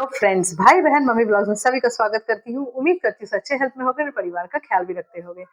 Hello friends, भाई बहन mummy blogs में सभी का स्वागत करती हूँ। उम्मीद करती हूँ अच्छे हेल्थ में होगे और परिवार का ख्याल भी रखते होगे।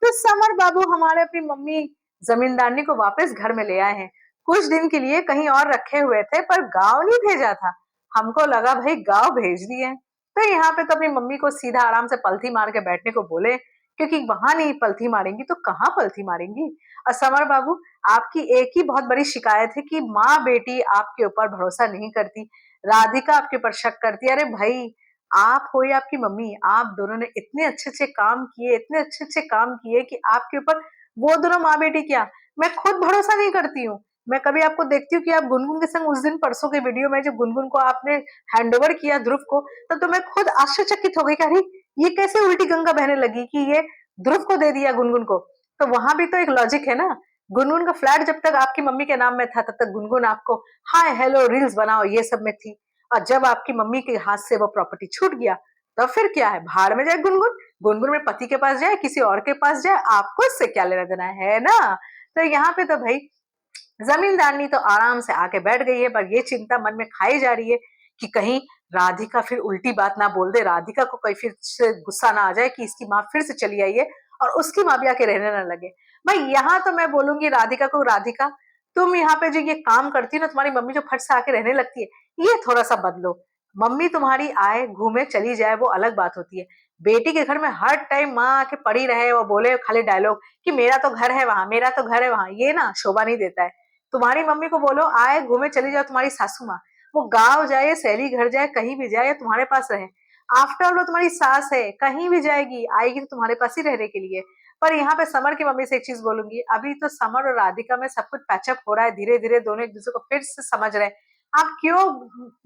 तो समर बाबू हमारे अपनी मम्मी जमींदारनी को वापस घर में ले आए हैं। कुछ दिन के लिए कहीं और रखे हुए थे पर गाँव नहीं भेजा था। हमको लगा भाई गाँव भेज दिए, तो यहाँ पे तो अपनी मम्मी को सीधा आराम से पलथी मार के बैठने को बोले, क्योंकि वहां नहीं पलथी मारेंगी तो कहाँ पलथी मारेंगी। और समर बाबू, आपकी एक ही बहुत बड़ी शिकायत है कि माँ बेटी आपके ऊपर भरोसा नहीं करती, राधिका आपके ऊपर शक करती है। अरे भाई, आप हो या आपकी मम्मी, आप दोनों ने इतने अच्छे-अच्छे काम किए, इतने अच्छे-अच्छे काम किए कि आपके ऊपर वो दोनों माँ बेटी क्या, मैं खुद भरोसा नहीं करती हूँ। मैं कभी आपको देखती हूँ कि आप गुनगुन के संग उस दिन परसों के वीडियो में जब गुनगुन को आपने हैंडओवर किया ध्रुव को, तब तो मैं खुद आश्चर्यचकित हो गई कि अरे ये कैसे उल्टी गंगा बहने लगी कि ये ध्रुव को दे दिया गुनगुन को। तो वहां भी तो एक लॉजिक है ना। गुनगुन का फ्लैट जब तक आपकी मम्मी के नाम में था तब तक गुनगुन आपको हाय हेलो रील्स बनाओ ये सब में थी, और जब आपकी मम्मी के हाथ से वो प्रॉपर्टी छूट गया तो फिर क्या है, भाड़ में जाए गुनगुन। गुनगुन में पति के पास जाए, किसी और के पास जाए, आपको इससे क्या लेना देना है ना। तो यहाँ पे तो भाई जमींदारनी तो आराम से आके बैठ गई है, पर ये चिंता मन में खाई जा रही है कि कहीं राधिका फिर उल्टी बात ना बोल दे, राधिका को कहीं फिर से गुस्सा ना आ जाए कि इसकी माँ फिर से चली आई है और उसकी माँ भी आके रहने ना लगे। भाई यहाँ तो मैं बोलूंगी राधिका को, राधिका तुम यहाँ पे जो ये काम करती है ना, तुम्हारी मम्मी जो फट से आके रहने लगती है, ये थोड़ा सा बदलो। मम्मी तुम्हारी आए घूमे चली जाए वो अलग बात होती है, बेटी के घर में हर टाइम माँ आके पड़ी रहे और बोले खाली डायलॉग कि मेरा तो घर है वहां, मेरा तो घर है वहां, ये ना शोभा नहीं देता है। तुम्हारी मम्मी को बोलो आए घूमे चली जाओ तुम्हारी सासू माँ, वो गाँव जाए, सहेली घर जाए, कहीं भी जाए, या तुम्हारे पास रहे। आफ्टर ऑल वो तुम्हारी सास है, कहीं भी जाएगी आएगी तो तुम्हारे पास ही रहने के लिए। पर यहाँ पे समर की मम्मी से एक चीज बोलूंगी, अभी तो समर और राधिका में सब कुछ पैचअप हो रहा है, धीरे धीरे दोनों एक दूसरे को फिर से समझ रहे हैं। आप क्यों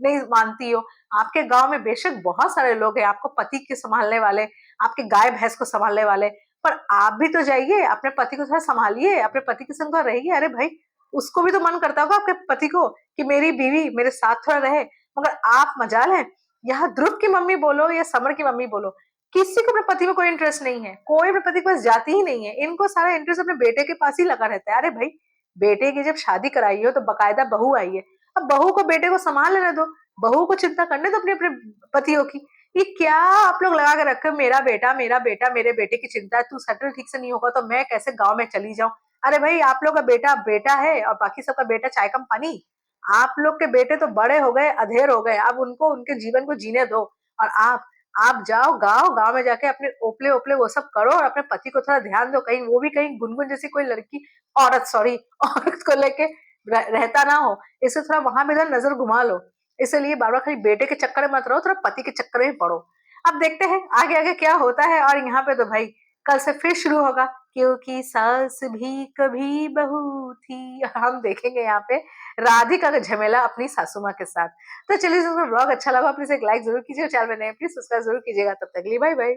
नहीं मानती हो? आपके गांव में बेशक बहुत सारे लोग हैं आपको पति के संभालने वाले, आपके गाय भैंस को संभालने वाले, पर आप भी तो जाइए अपने पति को थोड़ा संभालिए, अपने पति के संग थोड़ा रहिए। अरे भाई, उसको भी तो मन करता होगा आपके पति को कि मेरी बीवी मेरे साथ थोड़ा रहे। मगर आप मजाल है, यहाँ ध्रुव की मम्मी बोलो या समर की मम्मी बोलो, किसी को अपने पति में कोई इंटरेस्ट नहीं है, कोई अपने पति के पास जाती ही नहीं है। इनको सारा इंटरेस्ट अपने बेटे के पास ही लगा रहता है। अरे भाई, बेटे की जब शादी कराई हो तो बकायदा बहू आई है, अब बहू को बेटे को संभाल लेने दो, बहू को चिंता करने दो अपने अपने पतियों की। ये क्या आप लोग लगा के रखे हो, मेरा बेटा मेरा बेटा, मेरे बेटे की चिंता है, तू सेटल ठीक से नहीं होगा तो मैं कैसे गाँव में चली जाऊं। अरे भाई, आप लोग का बेटा बेटा है और बाकी सबका बेटा चाय कम पानी। आप लोग के बेटे तो बड़े हो गए, अधेड़ हो गए, अब उनको उनके जीवन को जीने दो। और आप जाओ गाँव, गाँव में जाके अपने ओपले ओपले वो सब करो और अपने पति को थोड़ा ध्यान दो, कहीं वो भी कहीं गुनगुन जैसी कोई लड़की, औरत सॉरी औरत को लेके रहता ना हो। इससे थोड़ा वहां भी नजर घुमा लो। इसलिए बार बार खाली बेटे के चक्कर में मत रहो, थोड़ा पति के चक्कर में पड़ो। अब देखते हैं आगे आगे क्या होता है। और यहाँ पे तो भाई कल से फिर शुरू होगा, क्योंकि सास भी कभी बहू थी, हम देखेंगे यहाँ पे राधिका का झमेला अपनी सासू माँ के साथ। तो चलिए, ब्लॉग अच्छा लगा प्लीज एक लाइक जरूर कीजिए, चैनल में नए प्लीज सब्सक्राइब जरूर कीजिएगा। तब तक के लिए बाय बाय।